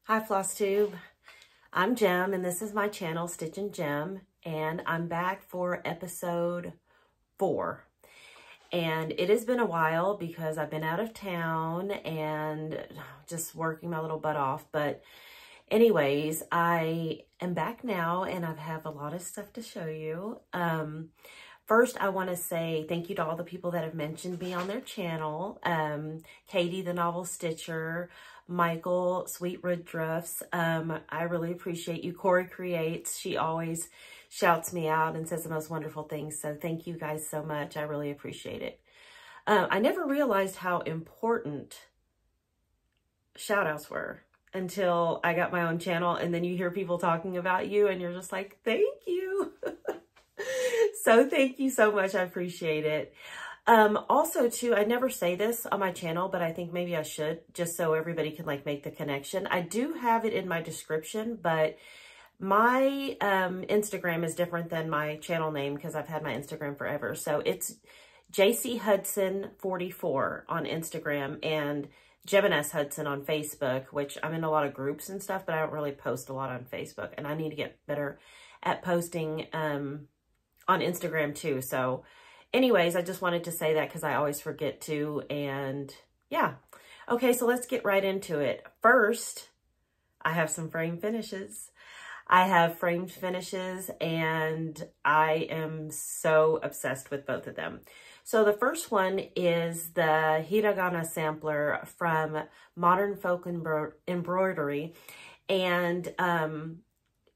Hi Flosstube, I'm Jem and this is my channel Stitch and Jem, and I'm back for episode 4. And it has been a while because I've been out of town and just working my little butt off, but anyways, I am back now and I have a lot of stuff to show you. First, I want to say thank you to all the people that have mentioned me on their channel. Katie, the novel stitcher, Michael, Sweet Woodruffs. I really appreciate you. Corey Creates. She always shouts me out and says the most wonderful things. So thank you guys so much. I really appreciate it. I never realized how important shout outs were until I got my own channel, and then you hear people talking about you and you're just like, thank you. So thank you so much. I appreciate it. Also too, I never say this on my channel, but I think maybe I should, just so everybody can like make the connection. I do have it in my description, but my Instagram is different than my channel name because I've had my Instagram forever. So it's JC Hudson 44 on Instagram and Gemini Hudson on Facebook, which I'm in a lot of groups and stuff, but I don't really post a lot on Facebook, and I need to get better at posting on Instagram too. So anyways, I just wanted to say that because I always forget to, and yeah. Okay, so let's get right into it. First, I have some frame finishes. I have framed finishes and I am so obsessed with both of them. So the first one is the Hiragana sampler from Modern Folk Embroidery. And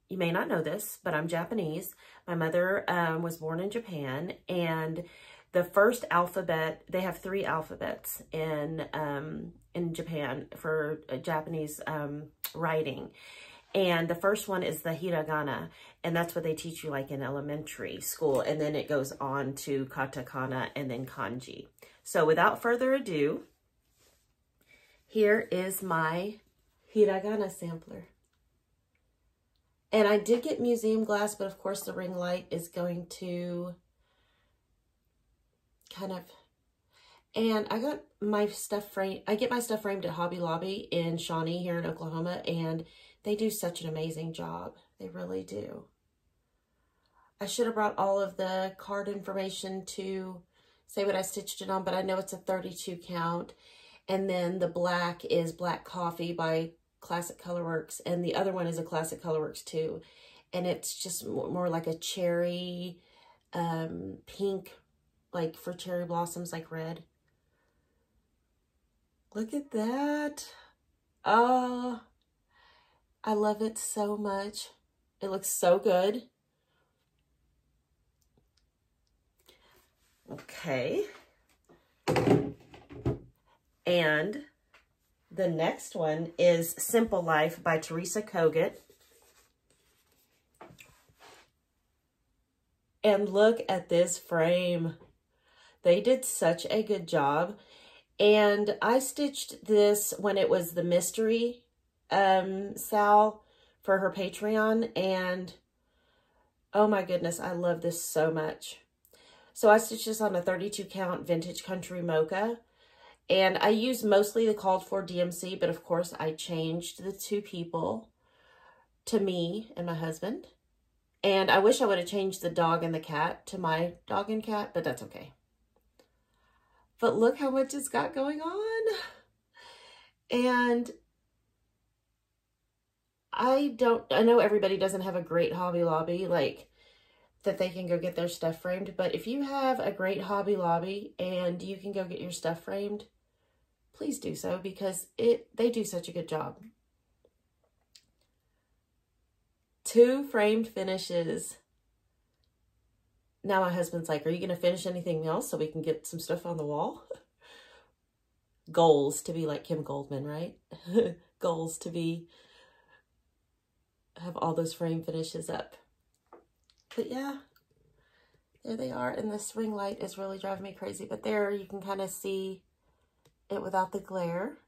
you may not know this, but I'm Japanese. My mother was born in Japan, and the first alphabet, they have 3 alphabets in Japan for Japanese writing. And the first one is the hiragana, and that's what they teach you like in elementary school. And then it goes on to katakana and then kanji. So without further ado, here is my hiragana sampler. And I did get museum glass, but of course the ring light is going to kind of, and I got my stuff framed, I get my stuff framed at Hobby Lobby in Shawnee here in Oklahoma, and they do such an amazing job. They really do. I should have brought all of the card information to say what I stitched it on, but I know it's a 32 count. And then the black is Black Coffee by Classic Colorworks, and the other one is a Classic Colorworks too. And it's just more like a cherry, pink, like for cherry blossoms, like red. Look at that. Oh, I love it so much. It looks so good. Okay. And the next one is Simple Life by Teresa Kogut. And look at this frame. They did such a good job. And I stitched this when it was the mystery SAL for her Patreon, and oh my goodness, I love this so much. So I stitched this on a 32 count vintage country mocha, and I used mostly the called for DMC, but of course I changed the 2 people to me and my husband. And I wish I would have changed the dog and the cat to my dog and cat, but that's okay. But look how much it's got going on. And I know everybody doesn't have a great Hobby Lobby, like, that they can go get their stuff framed. But if you have a great Hobby Lobby and you can go get your stuff framed, please do so, because they do such a good job. 2 framed finishes. Now my husband's like, are you going to finish anything else so we can get some stuff on the wall? Goals to be like Kim Goldman, right? Goals to be, have all those frame finishes up. But yeah, there they are. And this ring light is really driving me crazy. But there you can kind of see it without the glare.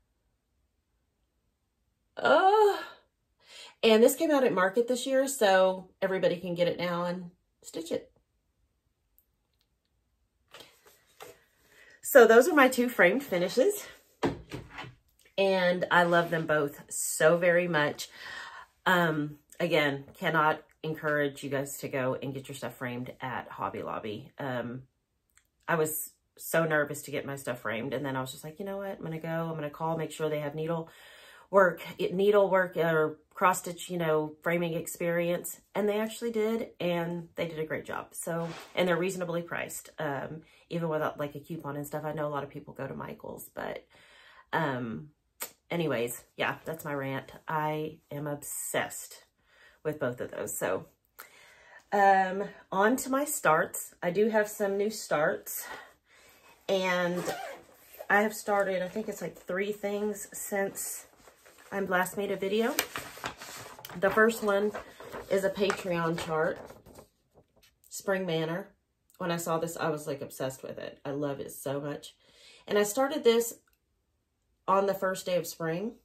Oh, and this came out at Market this year, so everybody can get it now and stitch it. So those are my 2 framed finishes. And I love them both so very much. Again, cannot encourage you guys to go and get your stuff framed at Hobby Lobby. I was so nervous to get my stuff framed, and then I was just like, you know what, I'm gonna call, make sure they have needlework or cross stitch, you know, framing experience. And they actually did, and they did a great job. So, and they're reasonably priced, even without like a coupon and stuff. I know a lot of people go to Michael's, but anyways, yeah, that's my rant. I am obsessed with both of those. So on to my starts. I do have some new starts, and I have started, I think it's like 3 things since I last made a video. The first one is a Patreon chart, Spring Manor. When I saw this, I was like obsessed with it. I love it so much. And I started this on the first day of spring.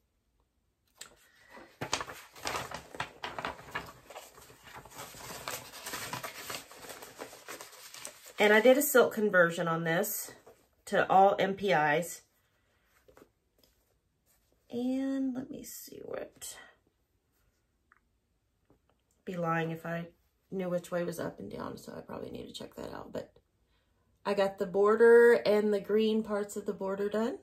And I did a silk conversion on this to all MPIs. And let me see what. Be lying if I knew which way was up and down, so I probably need to check that out. But I got the border and the green parts of the border done.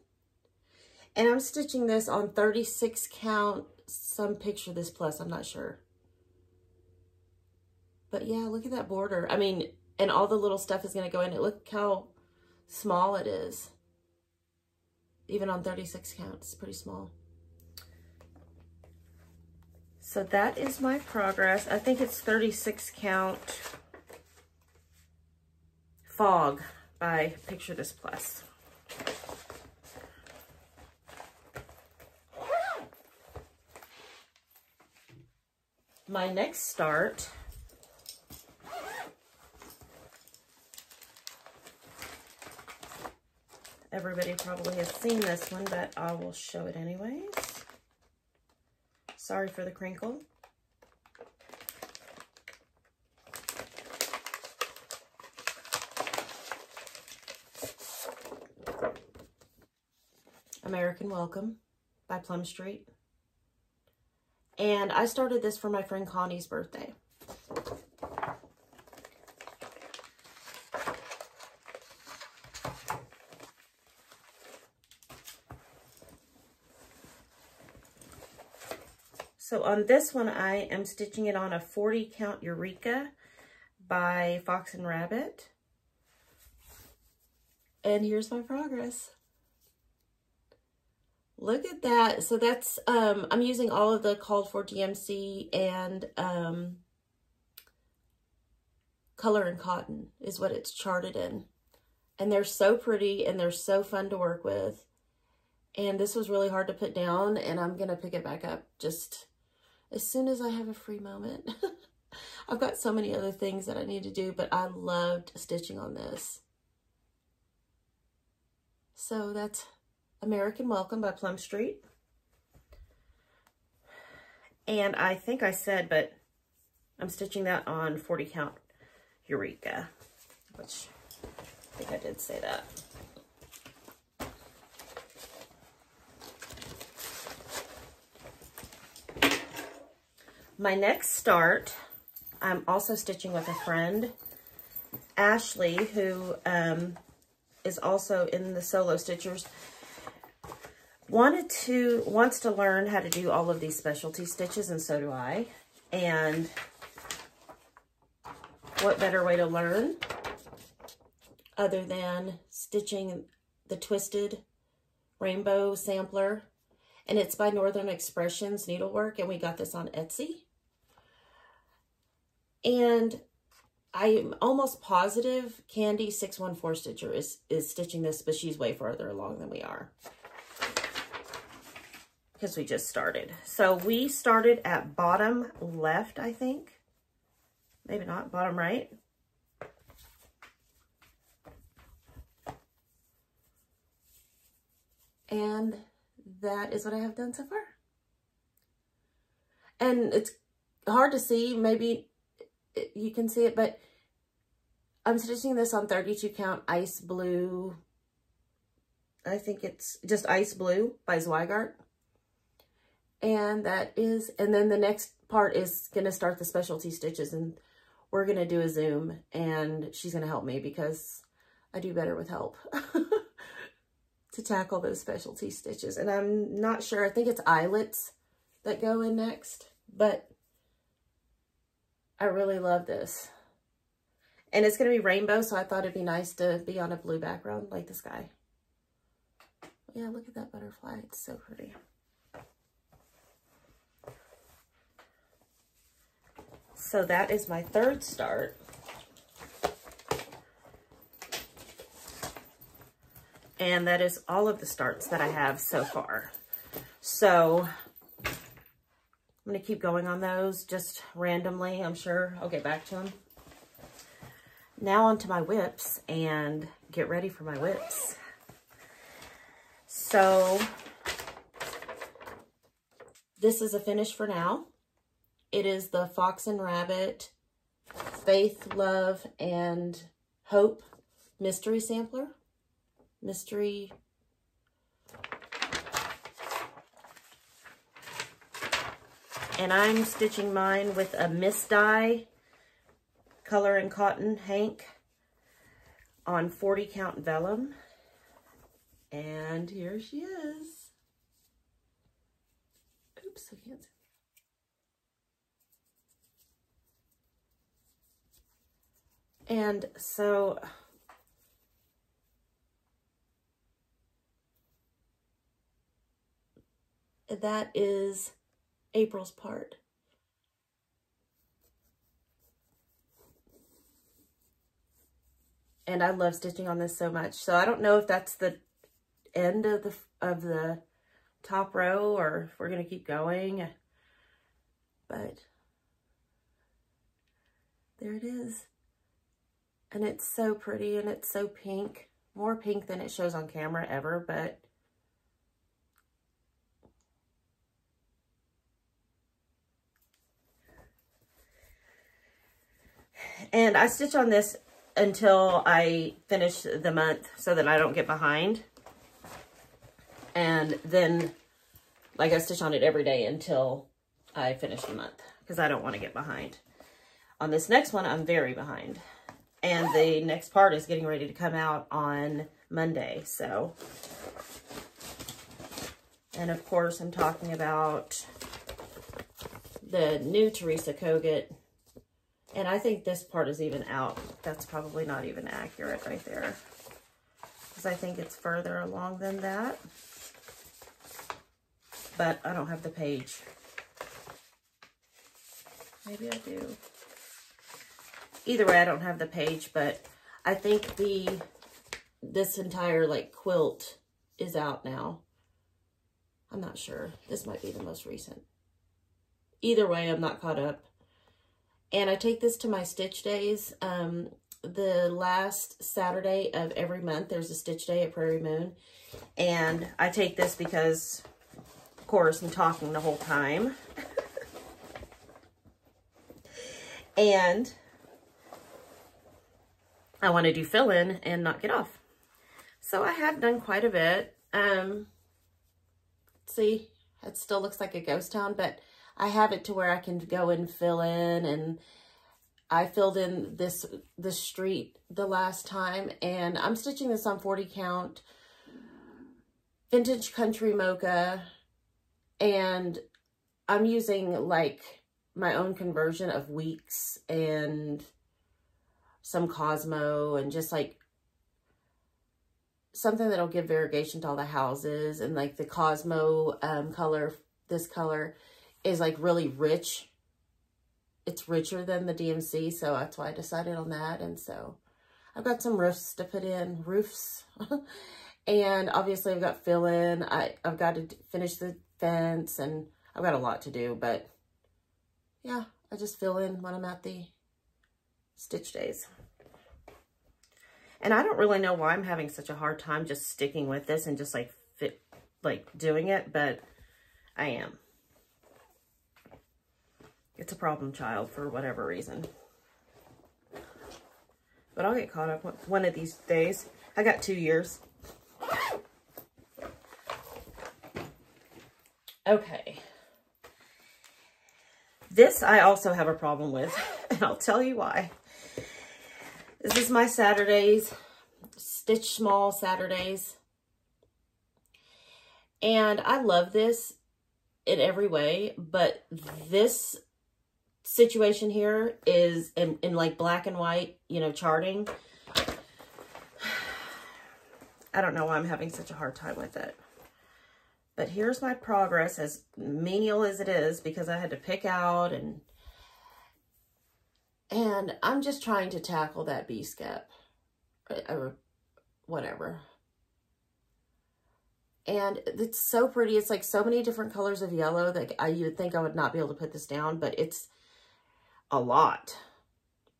And I'm stitching this on 36 count, some picture this plus, I'm not sure. But yeah, look at that border. I mean, and all the little stuff is going to go in it. Look how small it is. Even on 36 count, it's pretty small. So that is my progress. I think it's 36 count Fog by Picture This Plus. My next start everybody probably has seen this one, but I will show it anyways. Sorry for the crinkle. American Welcome by Plum Street. And I started this for my friend Connie's birthday. So on this one, I am stitching it on a 40 count Eureka by Fox and Rabbit. And here's my progress. Look at that. So that's, I'm using all of the called for DMC and Color and Cotton is what it's charted in. And they're so pretty and they're so fun to work with. And this was really hard to put down, and I'm going to pick it back up just as soon as I have a free moment. I've got so many other things that I need to do, but I loved stitching on this. So that's American Welcome by Plum Street. And I think I said, but I'm stitching that on 40 count Eureka, which I think I did say that. My next start, I'm also stitching with a friend, Ashley, who is also in the Solo Stitchers. Wants to learn how to do all of these specialty stitches, and so do I. And what better way to learn other than stitching the Twisted Rainbow Sampler. And it's by Northern Expressions Needlework, and we got this on Etsy. And I'm almost positive Candy 614 Stitcher is stitching this, but she's way further along than we are, because we just started. So we started at bottom left, I think. Maybe not, bottom right. And that is what I have done so far. And it's hard to see, maybe you can see it, but I'm stitching this on 32 count ice blue I think it's just Ice Blue by Zweigart. And then the next part is going to start the specialty stitches, and we're going to do a Zoom, and she's going to help me because I do better with help to tackle those specialty stitches. And I'm not sure, I think it's eyelets that go in next, but I really love this. And it's going to be rainbow, so I thought it'd be nice to be on a blue background like the sky. Yeah, look at that butterfly. It's so pretty. So that is my third start. And that is all of the starts that I have so far. So I'm going to keep going on those just randomly. I'm sure I'll get back to them. Now onto my whips, and get ready for my whips. So this is a finish for now. It is the Fox and Rabbit Faith, Love, and Hope mystery sampler. Mystery. And I'm stitching mine with a Miss Dye Color and Cotton Hank on 40 count vellum. And here she is. Oops, I can't see. And so that is April's part. And I love stitching on this so much. So I don't know if that's the end of the top row or if we're going to keep going. But there it is. And it's so pretty, and it's so pink. More pink than it shows on camera ever, but and I stitch on this until I finish the month so that I don't get behind. And then, like, I stitch on it every day until I finish the month because I don't want to get behind. On this next one, I'm very behind. And the next part is getting ready to come out on Monday, so. And of course, I'm talking about the new Teresa Kogut. And I think this part is even out. That's probably not even accurate right there, because I think it's further along than that. But I don't have the page. Maybe I do. Either way, I don't have the page, but I think this entire like quilt is out now. I'm not sure. This might be the most recent. Either way, I'm not caught up. And I take this to my stitch days. The last Saturday of every month, there's a stitch day at Prairie Moon. And I take this because, of course, I'm talking the whole time. And I want to do fill-in and not get off. So I have done quite a bit. See, it still looks like a ghost town, but I have it to where I can go and fill in. And I filled in this street the last time, and I'm stitching this on 40 count vintage country mocha, and I'm using like my own conversion of Weeks and some Cosmo, and just like something that'll give variegation to all the houses. And like the Cosmo color, this color is like really rich. It's richer than the DMC, so that's why I decided on that. And so I've got some roofs to put in, roofs. And obviously I've got fill in. I've got to finish the fence, and I've got a lot to do, but yeah, I just fill in when I'm at the stitch days. And I don't really know why I'm having such a hard time just sticking with this and just like doing it, but I am. It's a problem child for whatever reason. But I'll get caught up one of these days. I got 2 years. Okay. This I also have a problem with, and I'll tell you why. This is my Saturdays, Stitch Small Saturdays. And I love this in every way, but this situation here is in like black and white, you know, charting. I don't know why I'm having such a hard time with it. But here's my progress, as menial as it is, because I had to pick out and I'm just trying to tackle that B-skep or whatever. And it's so pretty. It's like so many different colors of yellow that you would think I would not be able to put this down, but it's a lot.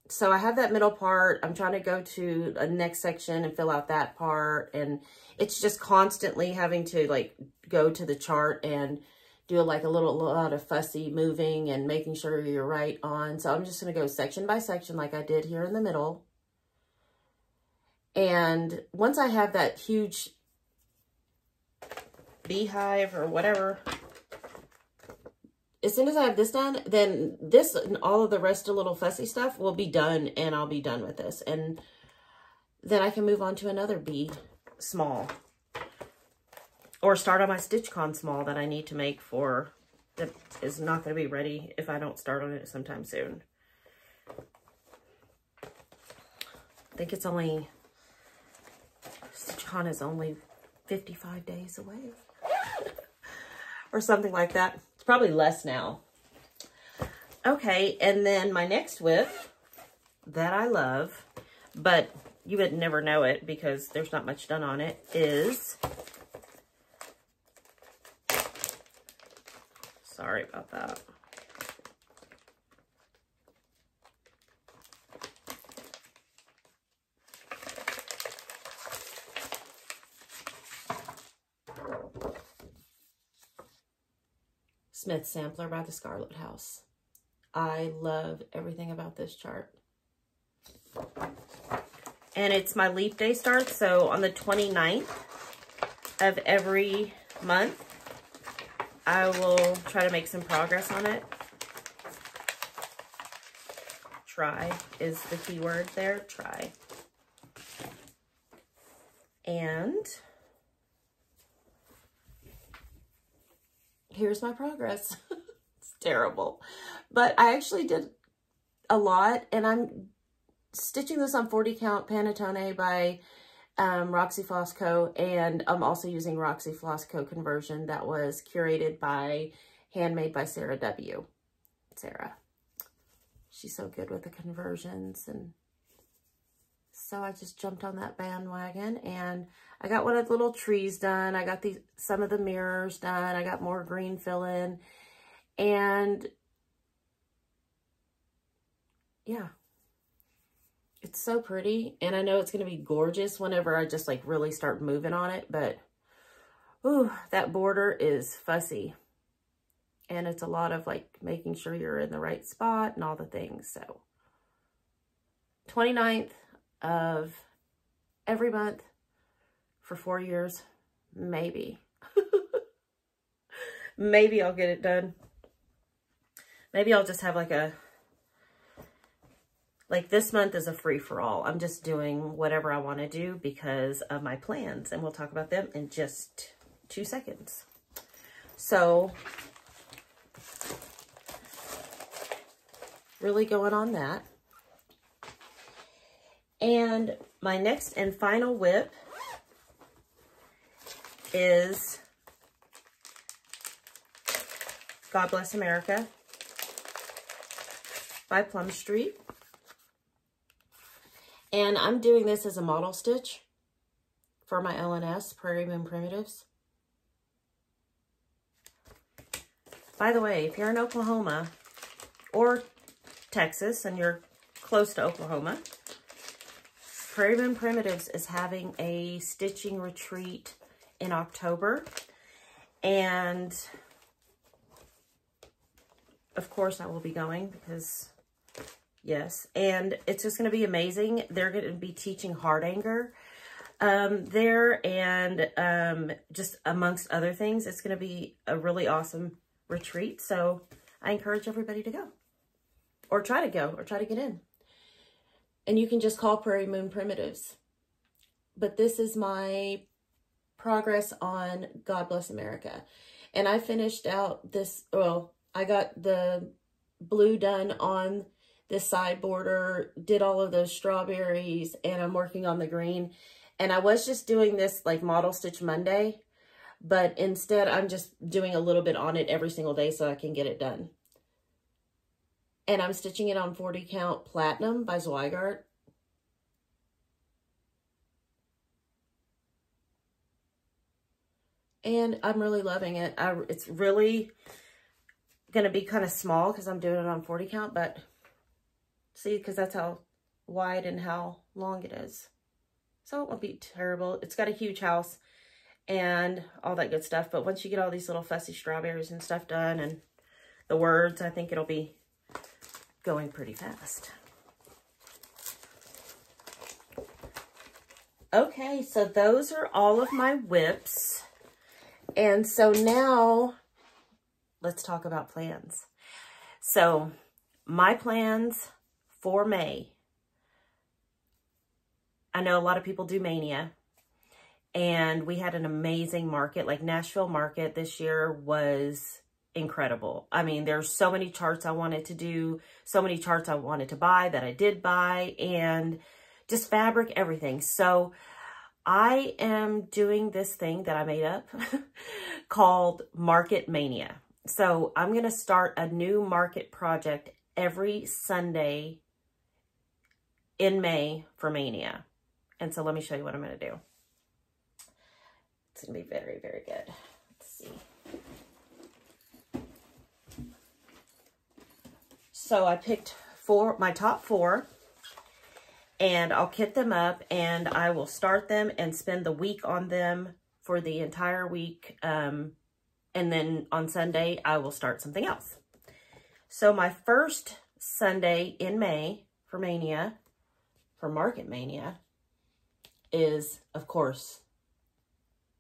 So I have that middle part. I'm trying to go to a next section and fill out that part. And it's just constantly having to like go to the chart and do like a lot of fussy moving and making sure you're right on. So I'm just going to go section by section like I did here in the middle. And once I have that huge beehive or whatever, as soon as I have this done, then this and all of the rest of little fussy stuff will be done, and I'll be done with this. And then I can move on to another bee small, or start on my StitchCon small that I need to make for, that is not going to be ready if I don't start on it sometime soon. I think it's only, StitchCon is only 55 days away or something like that. It's probably less now. Okay, and then my next whip that I love, but you would never know it because there's not much done on it, is, sorry about that. Smith Sampler by the Scarlett House. I love everything about this chart. And it's my leap day start, so on the 29th of every month, I will try to make some progress on it. Try is the key word there, try. And here's my progress. It's terrible. But I actually did a lot, and I'm stitching this on 40 count Panettone by Roxy Floss Co. And I'm also using Roxy Floss Co. conversion that was curated by, handmade by Sarah W. Sarah. She's so good with the conversions. And so I just jumped on that bandwagon, and I got one of the little trees done. I got some of the mirrors done. I got more green fill in, and yeah, it's so pretty. And I know it's going to be gorgeous whenever I just like really start moving on it, but ooh, that border is fussy, and it's a lot of like making sure you're in the right spot and all the things. So 29th of every month for 4 years, maybe. Maybe I'll get it done. Maybe I'll just have like this month is a free-for-all. I'm just doing whatever I want to do because of my plans, and we'll talk about them in just 2 seconds. So, really going on that. And my next and final whip is God Bless America by Plum Street. And I'm doing this as a model stitch for my LNS, Prairie Moon Primitives. By the way, if you're in Oklahoma or Texas and you're close to Oklahoma, Prairie Moon Primitives is having a stitching retreat in October. And of course I will be going because yes, and it's just going to be amazing. They're going to be teaching heart anger. there, and just amongst other things. It's going to be a really awesome retreat, so I encourage everybody to go, or try to go, or try to get in. And you can just call Prairie Moon Primitives. But this is my progress on God Bless America. And I finished out this, well, I got the blue done on this side border, did all of those strawberries, and I'm working on the green. And I was just doing this like Model Stitch Monday, but instead I'm just doing a little bit on it every single day so I can get it done. And I'm stitching it on 40 count Platinum by Zweigart. And I'm really loving it. It's really going to be kind of small because I'm doing it on 40 count, but see, because that's how wide and how long it is. So it won't be terrible. It's got a huge house and all that good stuff. But once you get all these little fussy strawberries and stuff done and the words, I think it'll be going pretty fast. Okay, so those are all of my whips. And so now let's talk about plans. So my plans for May. I know a lot of people do Maynia, and we had an amazing market. Like Nashville market this year was incredible. I mean, there's so many charts I wanted to do, so many charts I wanted to buy that I did buy, and just fabric, everything. So I am doing this thing that I made up called Market Mania. So I'm going to start a new market project every Sunday in May for Mania. And so let me show you what I'm going to do. It's going to be very, very good. Let's see. So I picked my top 4. And I'll kit them up, and I will start them and spend the week on them for the entire week. And then on Sunday, I will start something else. So my first Sunday in May for Maynia, for Market Maynia, is, of course,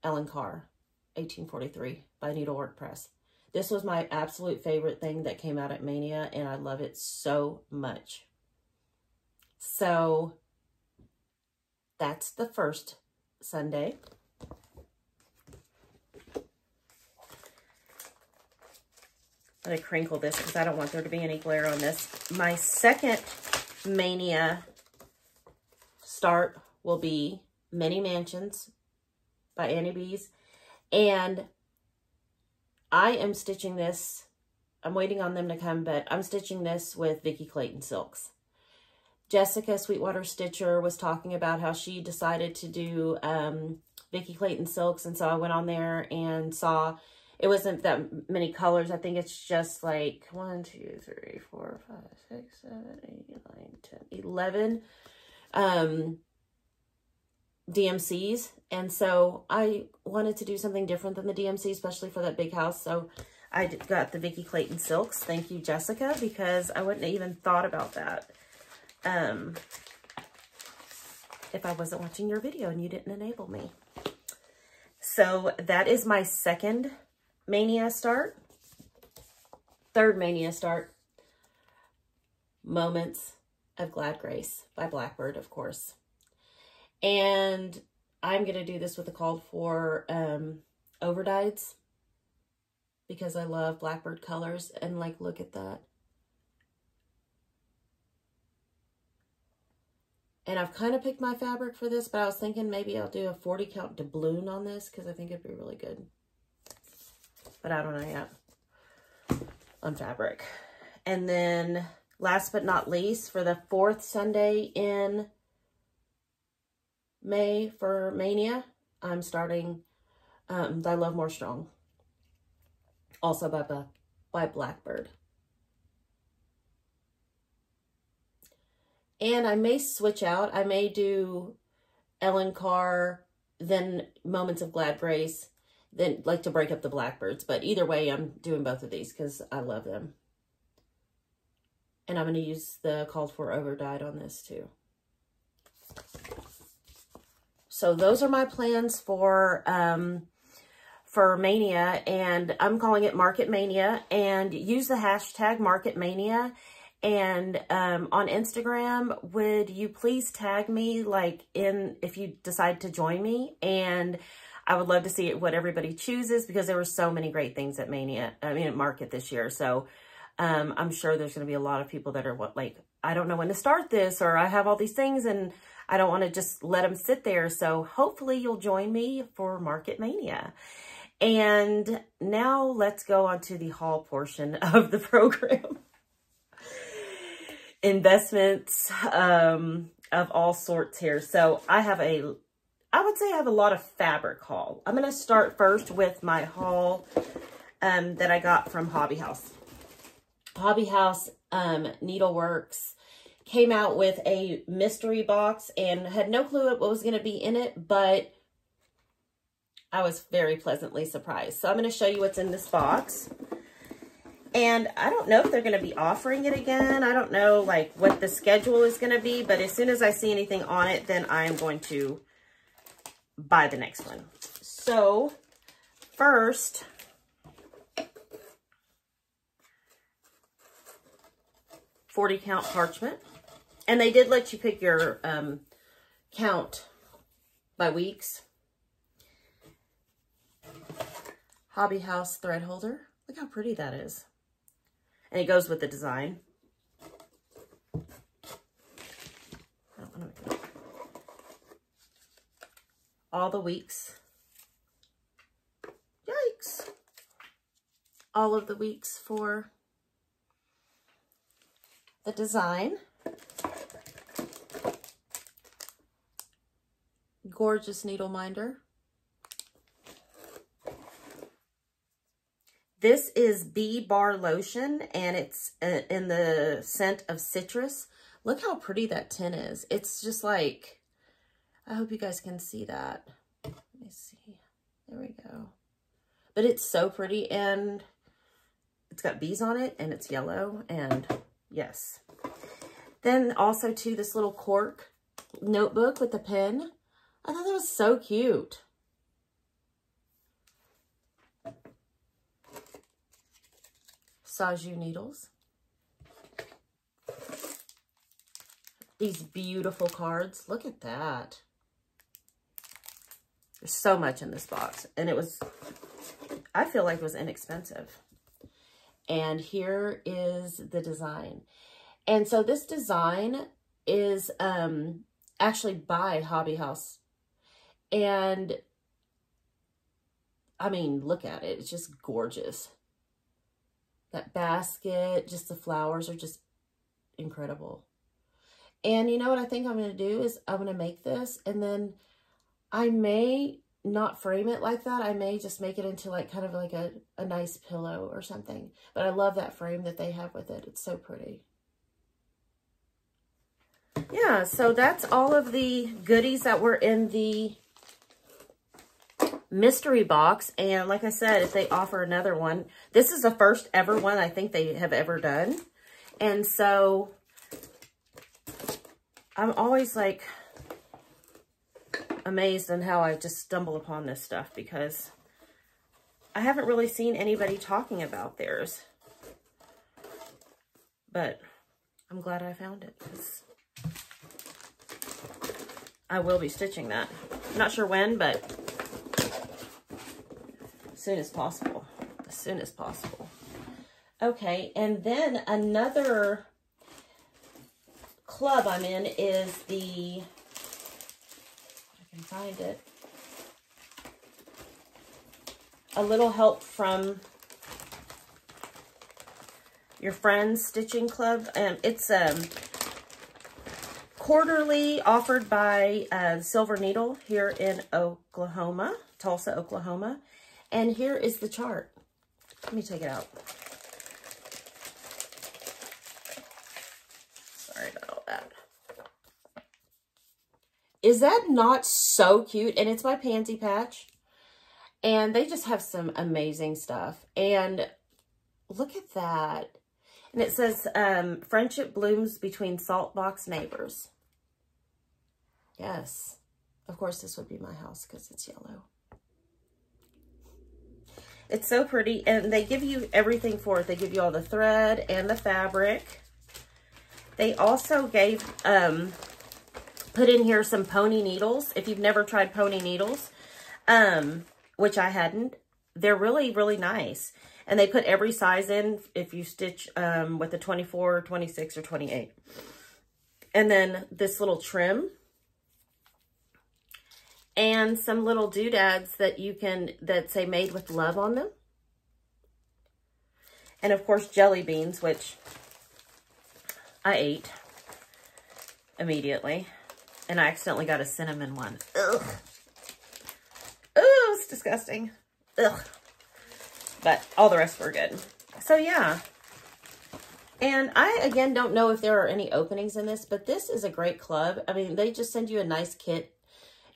Ellen Carr, 1843 by Needlework Press. This was my absolute favorite thing that came out at Maynia, and I love it so much. So that's the first Sunday. I'm going to crinkle this because I don't want there to be any glare on this. My second Maynia start will be Many Mansions by Annie B's. And I am stitching this. I'm waiting on them to come, but I'm stitching this with Vicky Clayton Silks. Jessica Sweetwater Stitcher was talking about how she decided to do Vicky Clayton Silks, and so I went on there and saw it wasn't that many colors. I think it's just like 1, 2, 3, 4, 5, 6, 7, 8, 9, 10, 11 DMCs, and so I wanted to do something different than the DMC, especially for that big house. So I got the Vicky Clayton Silks. Thank you, Jessica, because I wouldn't have even thought about that. If I wasn't watching your video and you didn't enable me. So that is my second Maynia start. Third Maynia start. Moments of Glad Grace by Blackbird, of course. And I'm going to do this with the called for overdyes because I love Blackbird colors, and like, look at that. And I've kind of picked my fabric for this, but I was thinking maybe I'll do a 40 count doubloon on this because I think it'd be really good. But I don't know yet on fabric. And then last but not least, for the 4th Sunday in May for Maynia, I'm starting Thy Love More Strong. Also by Blackbird. And I may switch out. I may do Ellen Carr, then Moments of Glad Grace, then like to break up the Blackbirds. But either way, I'm doing both of these because I love them. And I'm going to use the called for overdyed on this too. So those are my plans for Maynia, and I'm calling it Market Maynia, and use the hashtag Market Maynia. And on Instagram, would you please tag me, like, if you decide to join me? And I would love to see what everybody chooses, because there were so many great things at at Market this year. So I'm sure there's going to be a lot of people that are like, I don't know when to start this, or I have all these things and I don't want to just let them sit there. So hopefully you'll join me for Market Maynia. And now let's go on to the haul portion of the program. Investments of all sorts here. So I would say I have a lot of fabric haul. I'm going to start first with my haul that I got from Hobby House. Hobby House Needleworks came out with a mystery box and had no clue what was going to be in it, but I was very pleasantly surprised. So I'm going to show you what's in this box. And I don't know if they're going to be offering it again. I don't know like what the schedule is going to be, but as soon as I see anything on it, then I'm going to buy the next one. So first, .40 count parchment. And they did let you pick your count by weeks. Hobby House thread holder. Look how pretty that is. And it goes with the design. All the weeks. Yikes. All of the weeks for the design. Gorgeous needle minder. This is Bee Bar Lotion, and it's in the scent of citrus. Look how pretty that tin is. It's just like, I hope you guys can see that. Let me see. There we go. But it's so pretty, and it's got bees on it, and it's yellow, and yes. Then also, too, this little cork notebook with the pen. I thought that was so cute. Saju needles. These beautiful cards. Look at that. There's so much in this box. And it was, I feel like it was inexpensive. And here is the design. And so this design is actually by Hobby House. And I mean, look at it. It's just gorgeous. That basket, just the flowers are just incredible. And you know what I think I'm going to do is I'm going to make this, and then I may not frame it like that. I may just make it into like kind of like a nice pillow or something. But I love that frame that they have with it. It's so pretty. Yeah, so that's all of the goodies that were in the mystery box. And like I said, if they offer another one, this is the first ever one I think they have ever done. And so I'm always like amazed on how I just stumble upon this stuff, because I haven't really seen anybody talking about theirs. But I'm glad I found it, because I will be stitching that. I'm not sure when, but as soon as possible. As soon as possible. Okay, and then another club I'm in is the, if I can find it, A Little Help from Your Friends Stitching Club. It's quarterly, offered by Silver Needle here in Oklahoma, Tulsa, Oklahoma. And here is the chart. Let me take it out. Sorry about all that. Is that not so cute? And it's by Pansy Patch. And they just have some amazing stuff. And look at that. And it says, friendship blooms between salt box neighbors. Yes. Of course, this would be my house because it's yellow. It's so pretty, and they give you everything for it. They give you all the thread and the fabric. They also gave, put in here some pony needles. If you've never tried pony needles, which I hadn't, they're really, really nice. And they put every size in if you stitch with a 24, 26, or 28. And then this little trim. And some little doodads that you can, that say made with love on them. And of course, jelly beans, which I ate immediately. And I accidentally got a cinnamon one. Ugh. Ooh, it's disgusting. Ugh. But all the rest were good. So yeah. And I, again, don't know if there are any openings in this, but this is a great club. I mean, they just send you a nice kit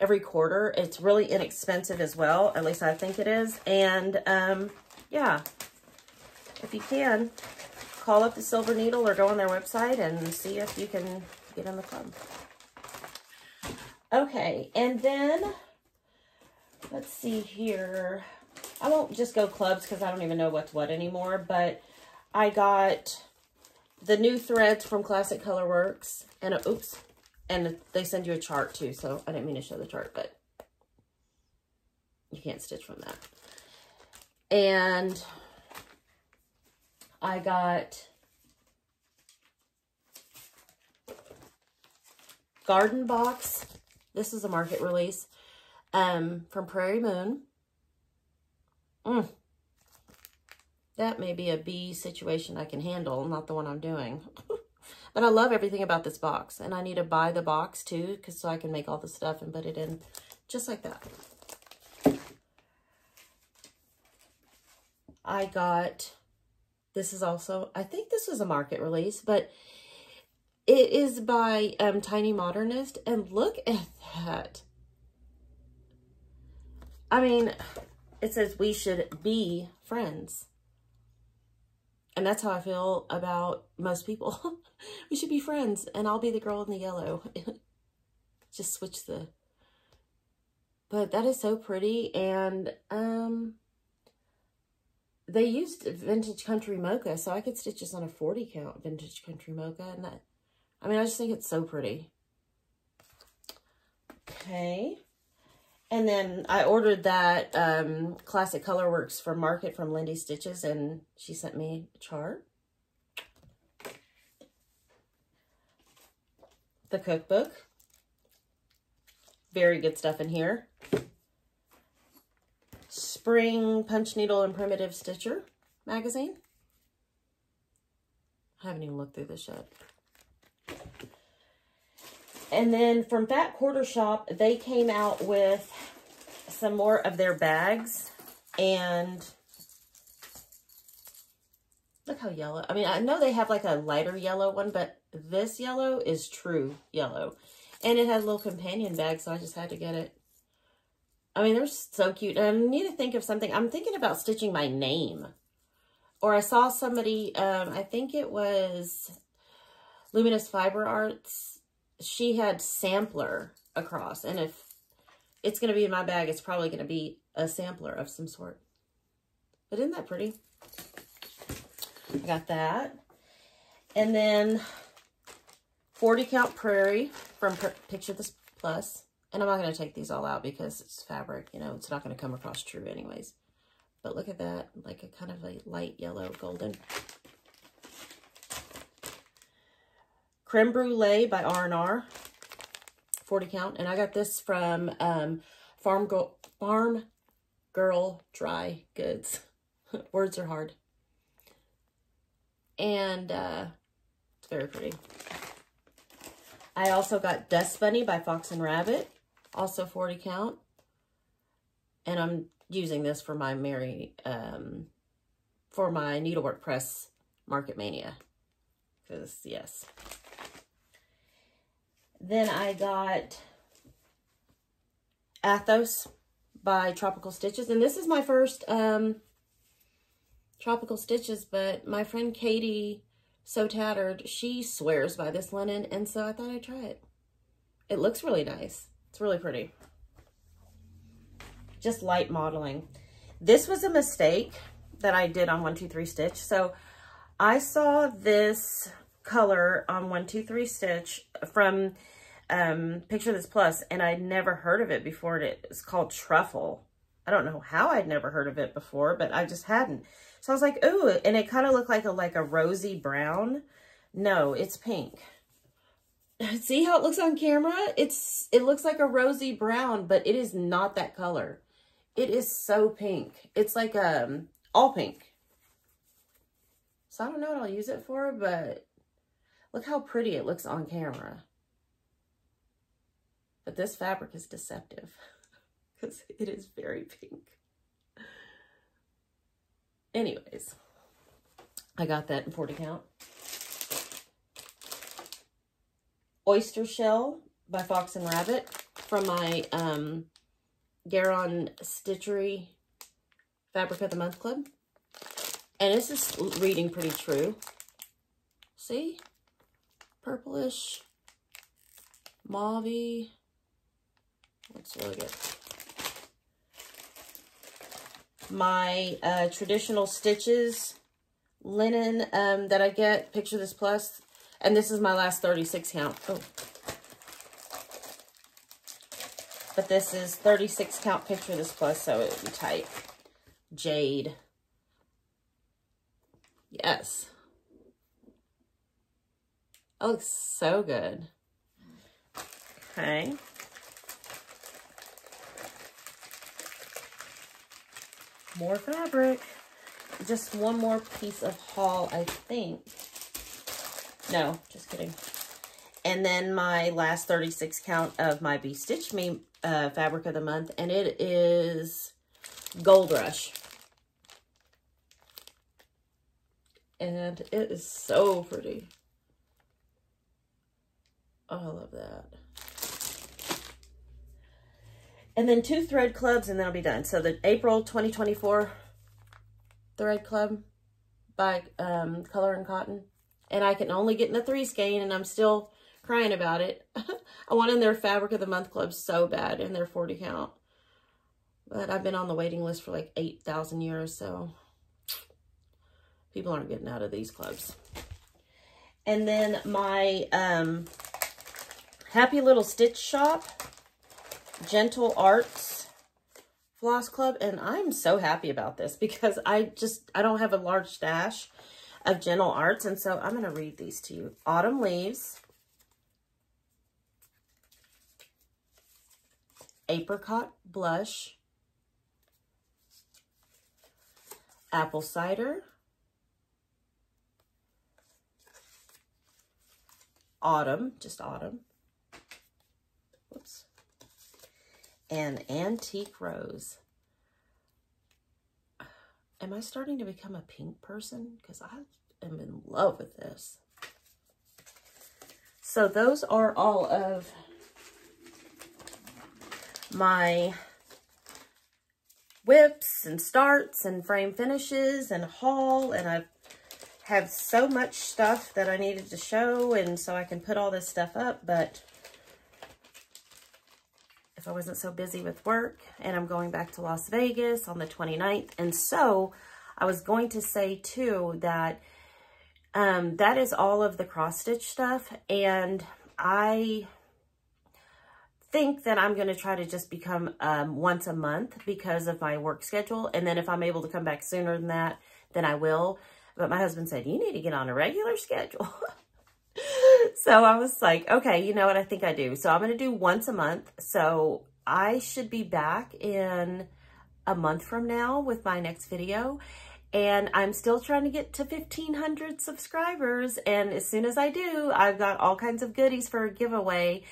every quarter. It's really inexpensive as well. At least I think it is. And, yeah. If you can, call up the Silver Needle or go on their website and see if you can get in the club. Okay. And then, let's see here. I won't just go clubs because I don't even know what's what anymore. But I got the new threads from Classic Colorworks. And, oops. And they send you a chart too, so I didn't mean to show the chart, but you can't stitch from that. And I got Garden Box. This is a market release from Prairie Moon. That may be a B situation I can handle, not the one I'm doing. But I love everything about this box. And I need to buy the box too, so I can make all the stuff and put it in just like that. I got, this is also, I think this was a market release, but it is by Tiny Modernist. And look at that. I mean, it says we should be friends. And that's how I feel about most people. We should be friends, and I'll be the girl in the yellow. Just switch the... But that is so pretty, and they used Vintage Country Mocha, so I could stitch this on a 40 count Vintage Country Mocha, and that... I mean, I just think it's so pretty. Okay. And then I ordered that Classic Colorworks from Market from Lindy Stitches, and she sent me a chart. The cookbook. Very good stuff in here. Spring Punch Needle and Primitive Stitcher magazine. I haven't even looked through this yet. And then from Fat Quarter Shop, they came out with some more of their bags. And look how yellow. I mean, I know they have like a lighter yellow one, but this yellow is true yellow. And it had a little companion bag, so I just had to get it. I mean, they're so cute. And I need to think of something. I'm thinking about stitching my name. Or I saw somebody, I think it was Luminous Fiber Arts. She had sampler across, and if it's going to be in my bag, it's probably going to be a sampler of some sort. But isn't that pretty? I got that. And then 40 count Prairie from Picture This Plus. And I'm not going to take these all out because it's fabric, you know, it's not going to come across true anyways. But look at that, like a kind of a light yellow golden. Creme Brulee by R&R, 40 count. And I got this from Farm Girl Dry Goods. Words are hard. And it's very pretty. I also got Dust Bunny by Fox and Rabbit, also 40 count. And I'm using this for my for my Needlework Press Market Mania. Because, yes. Then I got Athos by Tropical Stitches. And this is my first Tropical Stitches, but my friend Katie, So Tattered, she swears by this linen, and so I thought I'd try it. It looks really nice. It's really pretty. Just light modeling. This was a mistake that I did on 1-2-3 Stitch. So I saw this color on 1-2-3 Stitch from Picture This Plus, and I'd never heard of it before. It's called Truffle. I don't know how I'd never heard of it before, but I just hadn't. So I was like, ooh, and it kind of looked like a rosy brown. No, it's pink. See how it looks on camera? It looks like a rosy brown, but it is not that color. It is so pink. It's like all pink. So I don't know what I'll use it for, but look how pretty it looks on camera. But this fabric is deceptive because it is very pink. Anyways, I got that in 40 count. Oyster Shell by Fox and Rabbit from my Garon Stitchery Fabric of the Month Club. And this is reading pretty true. See? Purplish, mauve-y. Looks really good. My traditional stitches linen that I get, Picture This Plus. And this is my last 36 count. Oh. But this is 36 count Picture This Plus, so it would be tight. Jade. Yes. It looks so good. Okay. More fabric. Just one more piece of haul, I think. No, just kidding. And then my last 36 count of my Be Stitch Me Fabric of the Month, and it is Gold Rush. And it is so pretty. Oh, I love that. And then 2 thread clubs, and then I'll be done. So the April 2024 thread club by Color and Cotton. And I can only get in the 3 skein, and I'm still crying about it. I want in their Fabric of the Month club so bad in their 40 count. But I've been on the waiting list for like 8,000 years, so people aren't getting out of these clubs. And then my Happy Little Stitch Shop, Gentle Arts Floss Club. And I'm so happy about this because I don't have a large stash of Gentle Arts. And so I'm going to read these to you. Autumn Leaves, Apricot Blush, Apple Cider, Autumn, just Autumn, whoops, and Antique Rose. Am I starting to become a pink person? Because I am in love with this. So those are all of my whips and starts and frame finishes and haul, and I have so much stuff that I needed to show, and so I can put all this stuff up. But if I wasn't so busy with work, and I'm going back to Las Vegas on the 29th. And so I was going to say too that that is all of the cross stitch stuff, and I think that I'm going to try to just become once a month because of my work schedule. And then if I'm able to come back sooner than that, then I will. But my husband said, you need to get on a regular schedule. So I was like, okay, you know what? I think I do. So I'm going to do once a month. So I should be back in a month from now with my next video. And I'm still trying to get to 1,500 subscribers. And as soon as I do, I've got all kinds of goodies for a giveaway.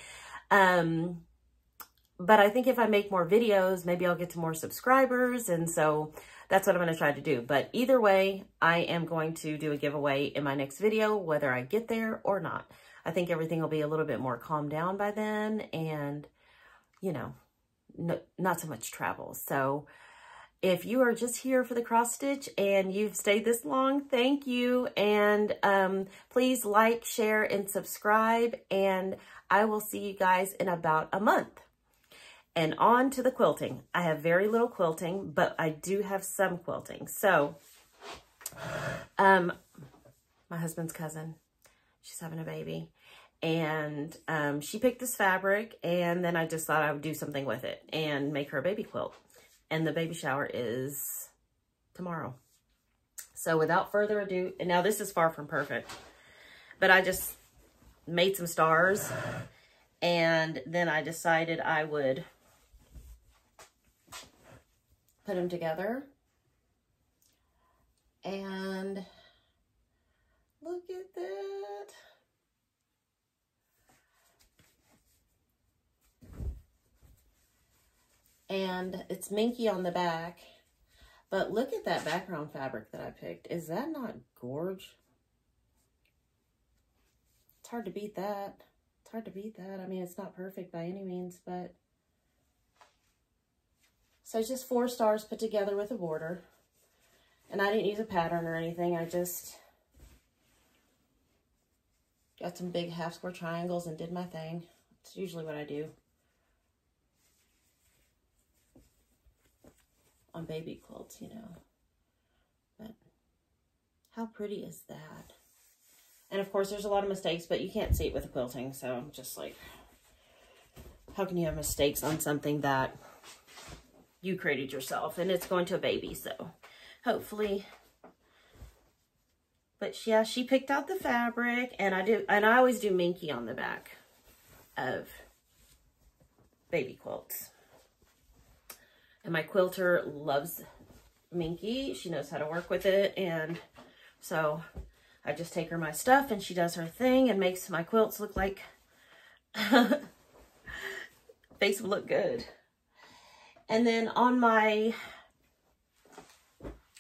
But I think if I make more videos, maybe I'll get to more subscribers. And so that's what I'm going to try to do. But either way, I am going to do a giveaway in my next video, whether I get there or not. I think everything will be a little bit more calmed down by then. And, you know, not so much travel. So if you are just here for the cross stitch and you've stayed this long, thank you. And please like, share, and subscribe. And I will see you guys in about a month. And on to the quilting. I have very little quilting, but I do have some quilting. So, my husband's cousin, she's having a baby. And she picked this fabric, and then I just thought I would do something with it and make her a baby quilt. And the baby shower is tomorrow. So without further ado, and now this is far from perfect, but I just made some stars, and then I decided I would put them together. And look at that. And it's minky on the back, but look at that background fabric that I picked. Is that not gorge? It's hard to beat that. It's hard to beat that. I mean, it's not perfect by any means, but. So it's just 4 stars put together with a border. And I didn't use a pattern or anything. I just got some big half square triangles and did my thing. It's usually what I do on baby quilts, you know. But how pretty is that? And of course, there's a lot of mistakes, but you can't see it with the quilting. So I'm just like, how can you have mistakes on something that you created yourself? And it's going to a baby, so hopefully. But yeah, she picked out the fabric, and I always do minky on the back of baby quilts. And my quilter loves minky. She knows how to work with it, and so I just take her my stuff, and she does her thing and makes my quilts look like makes them look good. And then on my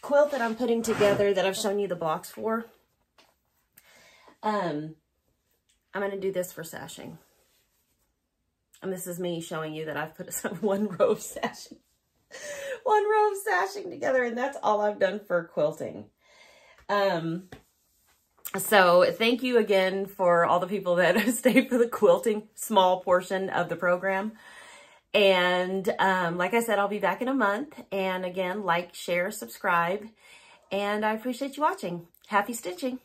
quilt that I'm putting together that I've shown you the blocks for, I'm going to do this for sashing. And this is me showing you that I've put one row of sashing. One row of sashing together, and that's all I've done for quilting. So thank you again for all the people that stayed for the quilting small portion of the program. And like I said, I'll be back in a month. And again, like, share, subscribe. And I appreciate you watching. Happy stitching.